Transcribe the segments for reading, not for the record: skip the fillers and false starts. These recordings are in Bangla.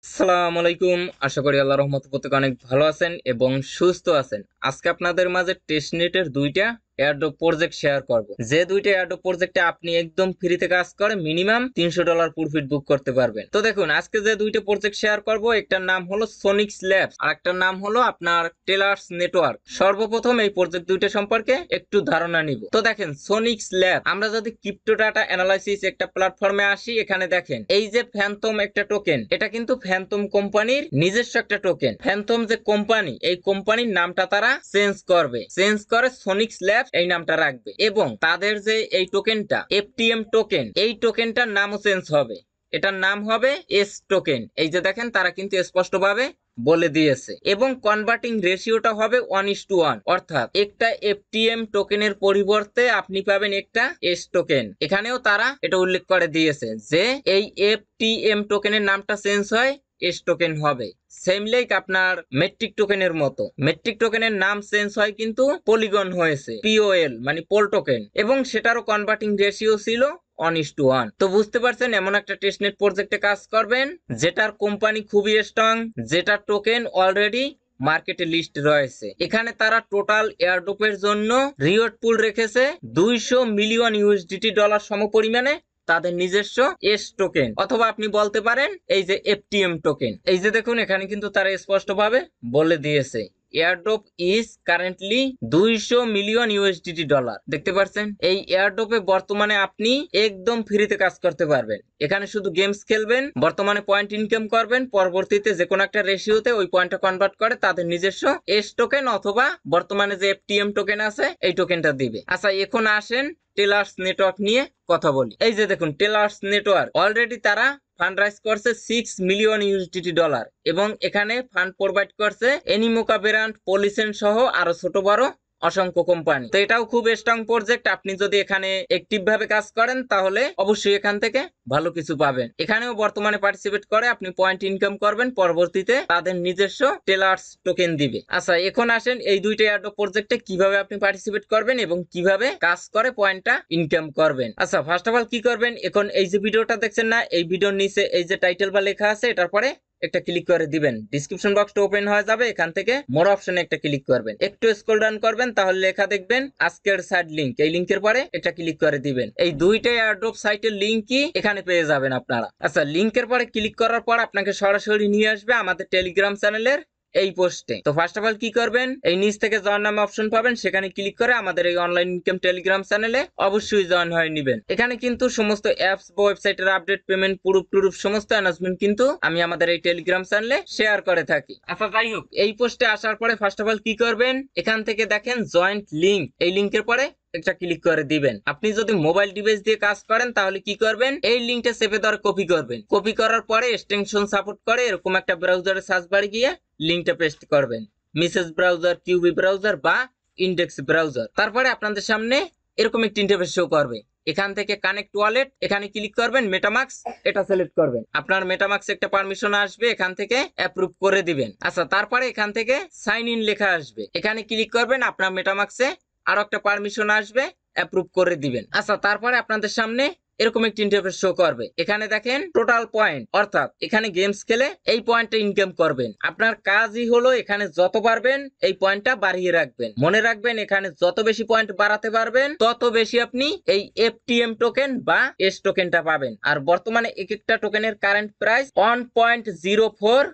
আসসালামু আলাইকুম। আশা করি আল্লাহর রহমতে প্রত্যেকে অনেক ভালো আছেন এবং সুস্থ আছেন। আজকে আপনাদের মাঝে টেস্টনেটের দুইটা এয়ারড্রপ প্রজেক্ট শেয়ার করব। যে দুইটা এয়ারড্রপ প্রজেক্টে আপনি একদম ফ্রিতে কাজ করে মিনিমাম $300 প্রফিট বুক করতে পারবেন। তো দেখুন, আজকে যে দুইটা প্রজেক্ট শেয়ার করব, একটার নাম হলো সোনিক্স ল্যাবস আর একটার নাম হলো আপনার টেলার্স নেটওয়ার্ক। সর্বপ্রথম এই প্রজেক্ট দুইটা সম্পর্কে একটু ধারণা নিব। তো দেখেন, সোনিক্স ল্যাব, আমরা যদি ক্রিপ্টো ডাটা অ্যানালাইসিস একটা প্ল্যাটফর্মে আসি, এখানে দেখেন এই যে ফ্যান্টম একটা টোকেন, এটা কিন্তু ফ্যান্টম কোম্পানির নিজস্ব একটা টোকেন। ফ্যান্টম যে কোম্পানি, এই কোম্পানির নামটা তারা চেঞ্জ করবে, চেঞ্জ করে সোনিক্স ল্যাব এই নামটা রাখবে এবং তাদের যে এই টোকেনটা এফটিএম টোকেন, এই টোকেনটার নামও চেঞ্জ হবে। এটার নাম হবে এস টোকেন। এই যে দেখেন, তারা কিন্তু স্পষ্টভাবে বলে দিয়েছে এবং কনভার্টিং রেশিওটা হবে 1:1, অর্থাৎ একটা এফটিএম টোকেনের পরিবর্তে আপনি পাবেন একটা এস টোকেন। এখানেও তারা এটা উল্লেখ করে দিয়েছে যে এই এফটিএম টোকেনের নামটা চেঞ্জ হয়, এস টোকেন হবে। সেম লাইক আপনার মেট্রিক টোকেনের মতো, মেট্রিক টোকেনের নাম চেঞ্জ হয় কিন্তু পলিগন হয়েছে পিওএল মানে পোল টোকেন, এবং সেটারও কনভার্টিং রেশিও ছিল 1:1। তো বুঝতে পারছেন, এমন একটা টেস্টনেট প্রজেক্টে কাজ করবেন যেটার কোম্পানি খুবই স্ট্রং, যেটার টোকেন অলরেডি মার্কেটে লিস্ট রয়েছে। এখানে তারা টোটাল এয়ারড্রপের জন্য রিওয়ার্ড পুল রেখেছে $200 মিলিয়ন সমপরিমাণে তাদের নিজস্ব এস টোকেন, অথবা আপনি বলতে পারেন এই যে এফটিএম টোকেন। এই যে দেখুন, এখানে কিন্তু তারা স্পষ্টভাবে বলে দিয়েছে এয়ারড্রপ ইজ কারেন্টলি $200 মিলিয়ন। দেখতে পাচ্ছেন, এই এয়ারড্রপে বর্তমানে আপনি একদম ফ্রিতে কাজ করতে পারবেন। এখানে শুধু গেমস খেলবেন, বর্তমানে পয়েন্ট ইনকাম করবেন, পরবর্তীতে যে কোনো একটা রেশিওতে ওই পয়েন্টটা কনভার্ট করে তাদের নিজস্ব এস টোকেন অথবা বর্তমানে যে এফটিএম টোকেন আছে এই টোকেনটা দিবে। আচ্ছা, এখন আসেন টেলার্স নেটওয়ার্ক নিয়ে কথা বলি। এই যে দেখুন, টেলার্স নেটওয়ার্ক অলরেডি তারা ফান্ড রাইজ করছে $6 মিলিয়ন এবং এখানে ফান্ড প্রোভাইড করছে এনিমোকা ব্র্যান্ড, পলিসেন সহ আরো ছোট বড় অসংখ্য কোম্পানি। তো এটাও খুব স্ট্রং প্রজেক্ট। আপনি যদি এখানে অ্যাক্টিভ ভাবে কাজ করেন তাহলে অবশ্যই এখান থেকে ভালো কিছু পাবেন। এখানেও বর্তমানে পার্টিসিপেট করে আপনি পয়েন্ট ইনকাম করবেন, পরবর্তীতে তাদের নিজস্ব টেলার্স টোকেন দিবে। আচ্ছা, এখন আসেন এই দুইটা এয়ারড্রপ প্রজেক্টে কিভাবে আপনি পার্টিসিপেট করবেন এবং কিভাবে কাজ করে পয়েন্টটা ইনকাম করবেন। আচ্ছা, ফার্স্ট অফ অল কি করবেন, এখন এই যে ভিডিওটা দেখছেন না, এই ভিডিওর নিচে এই যে টাইটেল বা লেখা আছে, এটার পরে একটা ক্লিক করে দিবেন। ডিসক্রিপশন বক্সটা ওপেন হয়ে যাবে, এখান থেকে মোর অপশনে একটা ক্লিক করবেন, একটু স্ক্রল ডাউন করবেন, তাহলে লেখা দেখবেন আজকের সাইড লিংক। এই লিংকের পরে একটা ক্লিক করে দিবেন। এই দুইটা এয়ারড্রপ সাইটের লিংকই এখানে পেয়ে যাবেন আপনারা। আচ্ছা, লিংকের পরে ক্লিক করার পর আপনাকে সরাসরি নিয়ে আসবে আমাদের টেলিগ্রাম চ্যানেলের এই পোস্টে। তো ফার্স্ট অফ অল কি করবেন, এই নিচ থেকে জয়েন নামে অপশন পাবেন, সেখানে ক্লিক করে আমাদের এই অনলাইন ইনকাম টেলিগ্রাম চ্যানেলে অবশ্যই জয়েন হয়ে নেবেন। এখানে কিন্তু সমস্ত অ্যাপস বা ওয়েবসাইটের আপডেট, পেমেন্ট, প্রুফ সমস্ত অ্যানাউন্সমেন্ট কিন্তু আমি আমাদের এই টেলিগ্রাম চ্যানেলে শেয়ার করে থাকি। আচ্ছা, যাই হোক, এই পোস্টে আসার পরে ফার্স্ট অফ অল কি করবেন, এখান থেকে দেখেন জয়েন্ট লিংক, এই লিংকের পরে একটা ক্লিক করে দিবেন। আপনি যদি মোবাইল ডিভাইস দিয়ে কাজ করেন তাহলে কি করবেন, এই লিংকটা চেপে ধরে কপি করবেন। কপি করার পরে এক্সটেনশন সাপোর্ট করে এরকম একটা ব্রাউজারে সার্চ বারে গিয়ে লিংকটা পেস্ট করবেন। মেসেজ ব্রাউজার, কিউবি ব্রাউজার বা ইন্ডেক্স ব্রাউজার। তারপরে আপনাদের সামনে এরকম একটা ইন্টারফেস শো করবে। এখান থেকে কানেক্ট ওয়ালেট, এখানে ক্লিক করবেন, মেটামাক্স এটা সিলেক্ট করবেন। আপনার মেটামাক্স একটা পারমিশন আসবে, এখান থেকে অ্যাপ্রুভ করে দিবেন। আচ্ছা, তারপরে এখান থেকে সাইন ইন লেখা আসবে, এখানে ক্লিক করবেন, আপনার মেটামাক্সে আরো একটা পারমিশন আসবে, অ্যাপ্রুভ করে দিবেন। আচ্ছা, তারপরে আপনাদের সামনে এরকম একটা ইন্টারফেস শো করবে। এখানে দেখেন টোটাল পয়েন্ট, অর্থাৎ এখানে গেমস খেলে এই পয়েন্টটা ইনকাম করবেন। আপনার কাজই হলো এখানে যত পারবেন এই পয়েন্টটা বাড়িয়ে রাখবেন। মনে রাখবেন, এখানে যত বেশি পয়েন্ট বাড়াতে পারবেন তত বেশি আপনি এই এফটিএম টোকেন বা এস টোকেনটা পাবেন। আর বর্তমানে এক একটা টোকেনের কারেন্ট প্রাইস $1.04।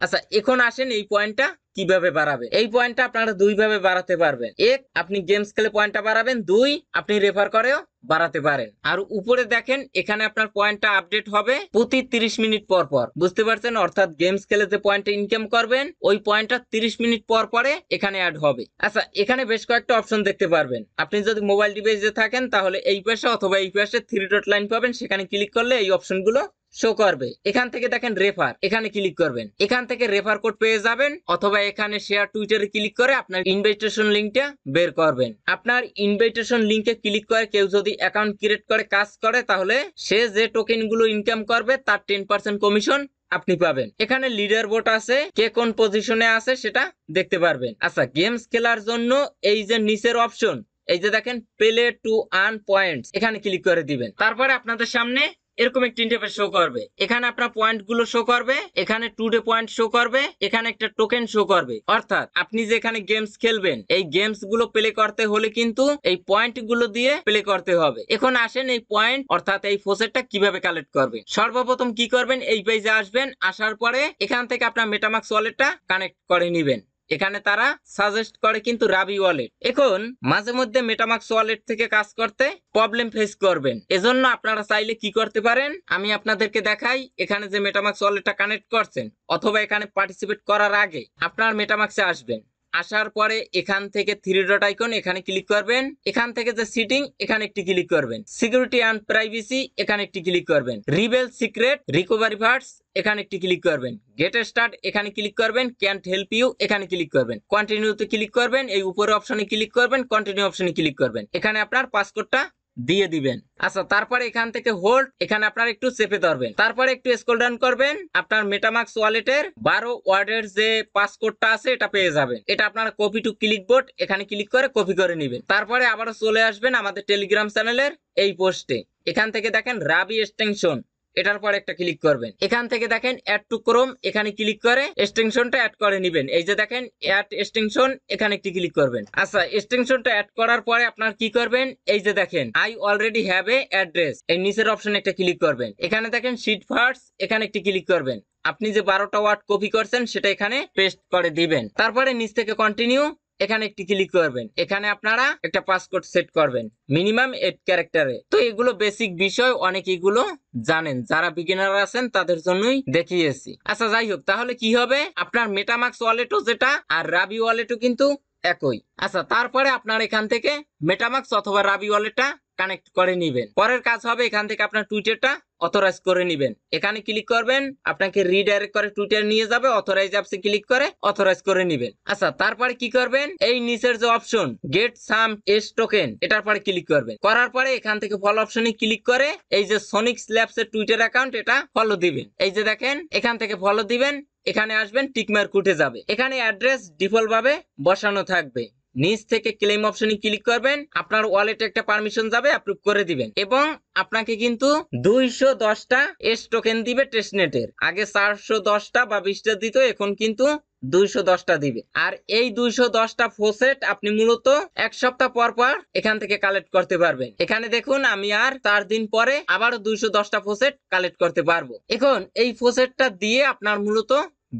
আচ্ছা, এখন আসেন এই পয়েন্টটা কিভাবে বাড়াবে। এই পয়েন্টটা আপনারা দুই ভাবে বাড়াতে পারবেন। এক, আপনি গেমস খেলে পয়েন্টটা বাড়াবেন। দুই, আপনি রেফার করেও বাড়াতে পারেন। আর উপরে দেখেন, এখানে আপনার পয়েন্টটা আপডেট হবে প্রতি 30 মিনিট পর পর। বুঝতে পারছেন, অর্থাৎ গেমস খেলে যে পয়েন্টটা ইনকাম করবেন ওই পয়েন্টটা 30 মিনিট পর পরে এখানে অ্যাড হবে। আচ্ছা, এখানে বেশ কয়েকটা অপশন দেখতে পারবেন। আপনি যদি মোবাইল ডিভাইসে থাকেন তাহলে এই পাশে অথবা এই পাশে 3 ডট লাইন পাবেন, সেখানে ক্লিক করলে এই অপশনগুলো শো করবে। এখান থেকে দেখেন রেফার, এখানে ক্লিক করবেন, এখান থেকে রেফার কোড পেয়ে যাবেন, অথবা এখানে শেয়ার টুইটারে ক্লিক করে আপনার ইনভাইটেশন লিংকটা বের করবেন। আপনার ইনভাইটেশন লিংকে ক্লিক করে কেউ যদি অ্যাকাউন্ট ক্রিয়েট করে কাজ করে তাহলে সে যে টোকেন গুলো ইনকাম করবে তার 10% কমিশন আপনি পাবেন। এখানে লিডার বোর্ড আছে, কে কোন পজিশনে আছে সেটা দেখতে পারবেন। আচ্ছা, গেমস খেলার জন্য এই যে নিচের অপশন, এই যে দেখেন প্লে টু আর্ন পয়েন্টস, এখানে ক্লিক করে দিবেন। তারপরে আপনাদের সামনে এরকম একটি ইন্টারফেস শো করবে। এখানে আপনার পয়েন্ট গুলো শো করবে, এখানে টুডে পয়েন্ট শো করবে, এখানে একটা টোকেন শো করবে। অর্থাৎ আপনি যে এখানে গেমস খেলবেন, এই গেমস গুলো প্লে করতে হলে কিন্তু এই পয়েন্ট গুলো দিয়ে প্লে করতে হবে। এখন আসেন এই পয়েন্ট অর্থাৎ এই ফসেটটা কিভাবে কালেক্ট করবে। সর্বপ্রথম কি করবেন, এই পেজে আসবেন, আসার পরে এখান থেকে আপনার মেটামাক্স ওয়ালেটটা কানেক্ট করে নিবেন। এখানে তারা সাজেস্ট করে কিন্তু রাবি ওয়ালেট। এখন মাঝে মধ্যে মেটামাক্স ওয়ালেট থেকে কাজ করতে প্রবলেম ফেস করবেন, এজন্য আপনারা চাইলে কি করতে পারেন, আমি আপনাদেরকে দেখাই। এখানে যে মেটামাক্স ওয়ালেটটা কানেক্ট করছেন অথবা এখানে পার্টিসিপেট করার আগে আপনার মেটামাক্সে আসবেন। আসার পরে এখান থেকে থ্রি ডট আইকন এখানে ক্লিক করবেন। এখান থেকে যে সিটিং এখানে একটি ক্লিক করবেন। সিকিউরিটি এন্ড প্রাইভেসি এখানে একটি ক্লিক করবেন। রিবেল সিক্রেট রিকভারি পার্টস এখানে একটি ক্লিক করবেন। গেট স্টার্ট এখানে ক্লিক করবেন। ক্যান্ট হেল্প ইউ এখানে ক্লিক করবেন। কন্টিনিউতে ক্লিক করবেন। এই উপরের অপশনে ক্লিক করবেন। কন্টিনিউ অপশনে ক্লিক করবেন। এখানে আপনার পাসওয়ার্ডটা দিয়ে দিবেন। আচ্ছা, তারপরে এখান থেকে হোল্ড এখানে আপনারা একটু চেপে ধরবেন। তারপরে একটু স্ক্রল ডাউন করবেন, আপনার মেটামাক্স ওয়ালেটের 12 ওয়ার্ডের যে পাসকোডটা আছে এটা পেয়ে যাবেন। এটা আপনারা কপি টু ক্লিকবোর্ড এখানে ক্লিক করে কপি করে নেবেন। তারপরে আবারও চলে আসবেন আমাদের টেলিগ্রাম চ্যানেলের এই পোস্টে। এখান থেকে দেখেন রাবি এক্সটেনশন, এটার পর একটা ক্লিক করবেন। এখান থেকে দেখেন অ্যাড টু ক্রোম এখানে ক্লিক করে এক্সটেনশনটা অ্যাড করে নেবেন। এই যে দেখেন অ্যাড এক্সটেনশন এখানে একটি ক্লিক করবেন। আচ্ছা, এক্সটেনশনটা অ্যাড করার পরে আপনার কি করবেন, এই যে দেখেন I already have a address, এই নিচের অপশনে একটা ক্লিক করবেন। এখানে দেখেন শিট ফার্স্ট এখানে একটি ক্লিক করবেন। আপনি যে 12টা ওয়ার্ড কপি করছেন সেটা এখানে পেস্ট করে দিবেন। তারপরে নিচ থেকে কন্টিনিউ এখানে একটি ক্লিক করবেন। এখানে আপনারা একটা পাসকোড সেট করবেন মিনিমাম 8 ক্যারেক্টারে। তো এগুলো বেসিক বিষয়, অনেক এগুলো জানেন, যারা বিগিনার আছেন তাদের জন্যই দেখিয়েছি। আচ্ছা যাই হোক, তাহলে কি হবে, আপনার মেটামাক্স ওয়ালেটও যেটা আর রাবি ওয়ালেটও কিন্তু একই। আচ্ছা, তারপরে আপনার এখান থেকে মেটামাক্স অথবা রাবি ওয়ালেটটা কানেক্ট করে নিবেন। পরের কাজ হবে এখান থেকে আপনার টুইটারটা অথরাইজ করে নিবেন। এখানে ক্লিক করবেন, আপনাকে রিডাইরেক্ট করে টুইটার নিয়ে যাবে। অথরাইজ অ্যাপসে ক্লিক করে অথরাইজ করে নিবেন। আচ্ছা, তারপরে কি করবেন, এই নিচের যে option get some S token এটার পরে ক্লিক করবেন। করার পরে এখান থেকে ফলো অপশনে ক্লিক করে এই যে সোনিক্স ল্যাবস এর টুইটার অ্যাকাউন্ট এটা ফলো দিবেন। এই যে দেখেন এখান থেকে ফলো দিবেন, এখানে আসবেন, টিকমার্ক উঠে যাবে। এখানে অ্যাড্রেস ডিফল্ট ভাবে বসানো থাকবে। নিচ থেকে ক্লেম অপশনে ক্লিক করবেন, আপনার ওয়ালেটে একটা পারমিশন যাবে, অ্যাপ্রুভ করে দিবেন। এবং আপনাকে কিন্তু 210টা এস টোকেন দিবে টেস্টনেটের। আগে 410টা বা 20টা দিত, এখন কিন্তু 210টা দিবে। আর এই 210টা ফসেট আপনি মূলত এক সপ্তাহ পর পর এখান থেকে কালেক্ট করতে পারবেন। এখানে দেখুন আমি আর 4 দিন পরে আবারও 210টা ফসেট কালেক্ট করতে পারবো। এখন এই ফসেটটা দিয়ে আপনার মূলত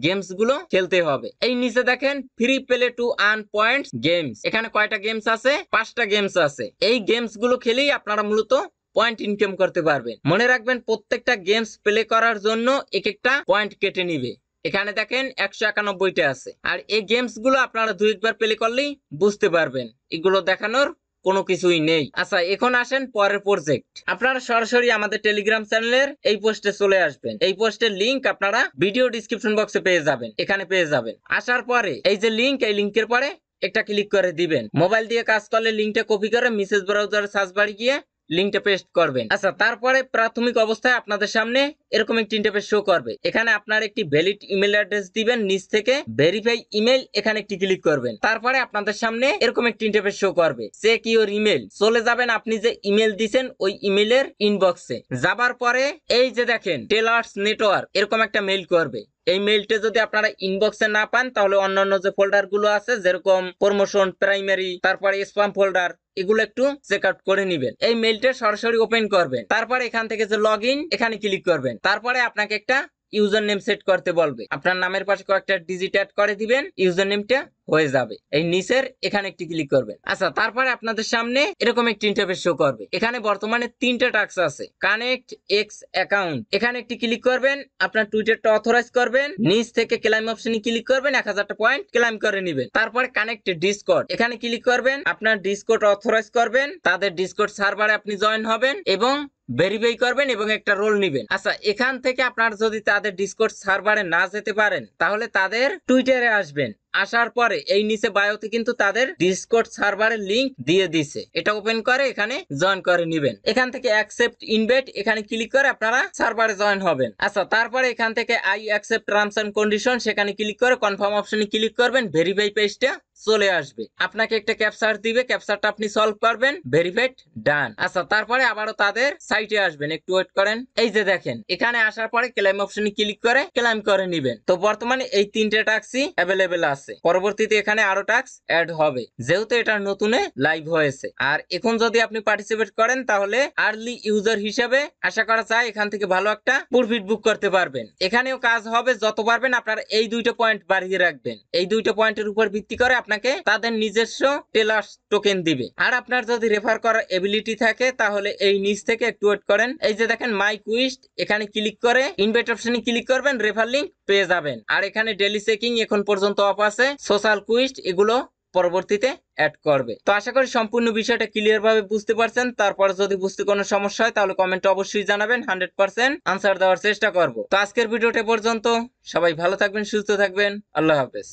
গেমস গুলো খেলতে হবে। এই নিচে দেখেন free play to earn points games, এখানে কয়টা গেমস আছে, 5টা গেমস আছে। এই গেমস গুলো খেলেই আপনারা মূলত পয়েন্ট ইনকাম করতে পারবেন। মনে রাখবেন প্রত্যেকটা গেমস প্লে করার জন্য এক একটা পয়েন্ট কেটে নিবে। এখানে দেখেন 191টা আছে। আর এই গেমস গুলো আপনারা 2-1বার প্লে করলেই বুঝতে পারবেন, এগুলো দেখানোর কোনো কিছুই নেই। আচ্ছা, এখন আসেন পরের প্রজেক্ট। আপনারা সরাসরি আমাদের টেলিগ্রাম চ্যানেলের এই পোস্টে চলে আসবেন। এই পোস্টের লিংক আপনারা ভিডিও ডিসক্রিপশন বক্সে পেয়ে যাবেন, এখানে পেয়ে যাবেন। আসার পরে এই যে লিংক, এই লিংকের পরে একটা ক্লিক করে দিবেন। মোবাইল দিয়ে কাজ করলে লিংকটা কপি করে মেসেজ ব্রাউজারে সার্চ বারে গিয়ে লিংকটা পেস্ট করবেন। আচ্ছা, তারপরে প্রাথমিক অবস্থায় আপনাদের সামনে এরকম একটি ইন্টারফেস শো করবে। এখানে আপনার একটি ভ্যালিড ইমেল অ্যাড্রেস দিবেন, নিচ থেকে ভেরিফাই ইমেল এখানে একটি ক্লিক করবেন। তারপরে আপনাদের সামনে এরকম একটি ইন্টারফেস শো করবে, চেক ইওর ইমেল। চলে যাবেন আপনি যে ইমেল দিবেন ওই ইমেলের ইনবক্সে। যাবার পরে এই যে দেখেন টেলার্স নেটওয়ার্ক এরকম একটা মেইল করবে। এই মেইলটা যদি আপনারা ইনবক্সে না পান তাহলে অন্যান্য যে ফোল্ডার গুলো আছে যেরকম প্রমোশন, প্রাইমারি, তারপরে স্প্যাম ফোল্ডার, এগুলো একটু চেক আউট করে নেবেন। এই মেইলটা সরাসরি ওপেন করবেন। তারপরে এখান থেকে যে লগ ইন এখানে ক্লিক করবেন। তারপরে আপনাকে একটা ইউজার নেম সেট করতে বলবে। আপনার নামের পাশে কয়েকটা ডিজিট অ্যাড করে দিবেন, ইউজার নেমটা হয়ে যাবে। এই নিচের এখানে একটি ক্লিক করবেন। আচ্ছা, তারপরে আপনাদের সামনে এরকম একটি ইন্টারফেস শো করবে। এখানে বর্তমানে 3টা টাস্ক আছে। কানেক্ট এক্স অ্যাকাউন্ট এখানে একটি ক্লিক করবেন, আপনার টুইটারটা অথরাইজ করবেন। নিচ থেকে ক্লাইম অপশনে ক্লিক করবেন, 1000টা পয়েন্ট ক্লাইম করে নেবেন। তারপরে কানেক্ট ডিসকর্ড এখানে ক্লিক করবেন, আপনার ডিসকর্ড অথরাইজ করবেন, তাদের ডিসকর্ড সার্ভারে আপনি জয়েন হবেন এবং ভেরিফাই করবেন এবং একটা রোল নেবেন। আচ্ছা, এখান থেকে আপনার যদি তাদের ডিসকর্ড সার্ভারে না যেতে পারেন তাহলে তাদের টুইটারে আসবেন। আসার পরে এই নিচে বায়োতে কিন্তু তাদের ডিসকর্ড সার্ভারের লিংক দিয়ে দিছে, এটা ওপেন করে এখানে জয়েন করে নেবেন। এখান থেকে অ্যাকসেপ্ট ইনভাইট এখানে ক্লিক করে আপনারা সার্ভারে জয়েন হবেন। আচ্ছা, তারপরে এখান থেকে I accept terms and condition সেখানে ক্লিক করে কনফার্ম অপশনে ক্লিক করবেন, ভেরিফাই পেজটা চলে আসবে। আপনাকে একটা ক্যাপচার দিবে, ক্যাপচারটা আপনি সলভ করবেন, ভেরিফাইড, ডান। আচ্ছা, তারপরে আবারও তাদের সাইটে আসবেন, একটু ওয়েট করেন। এই যে দেখেন, এখানে আসার পরে ক্লেম অপশনে ক্লিক করে ক্লেম করে নেবেন। তো বর্তমানে এই 3টে টাস্কই অ্যাভেলেবেল আছে, পরবর্তীতে এখানে আরো টাস্ক অ্যাড হবে যেহেতু এটা নতুনে লাইভ হয়েছে। আর এখন যদি আপনি পার্টিসিপেট করেন তাহলে আর্লি ইউজার হিসেবে আশা করা যায় এখান থেকে ভালো একটা প্রফিট বুক করতে পারবেন। এখানেও কাজ হবে, যত পারবেন আপনারা এই 2টা পয়েন্ট বাড়িয়ে রাখবেন। এই 2টা পয়েন্টের উপর ভিত্তি করে আপনাকে তাদের নিজস্ব টেলার্স টোকেন দিবে। আর আপনার যদি রেফার করার এবিলিটি থাকে তাহলে এই নিচ থেকে একটু ওয়েট করেন, এই যে দেখেন মাই কুইস্ট, এখানে ক্লিক করে ইনভাইট অপশনে ক্লিক করবেন, রেফার লিংক পেয়ে যাবেন। আর এখানে ডেইলি চেকিং এখন পর্যন্ত অফ আছে, সোশ্যাল কুইস্ট এগুলো পরবর্তীতে অ্যাড করবে। তো আশা করি সম্পূর্ণ বিষয়টা ক্লিয়ার ভাবে বুঝতে পারছেন। তারপর যদি বুঝতে কোনো সমস্যা হয় তাহলে কমেন্টে অবশ্যই জানাবেন, 100% আনসার দেওয়ার চেষ্টা করব। তো আজকের ভিডিওটা পর্যন্ত, সবাই ভালো থাকবেন, সুস্থ থাকবেন, আল্লাহ হাফেজ।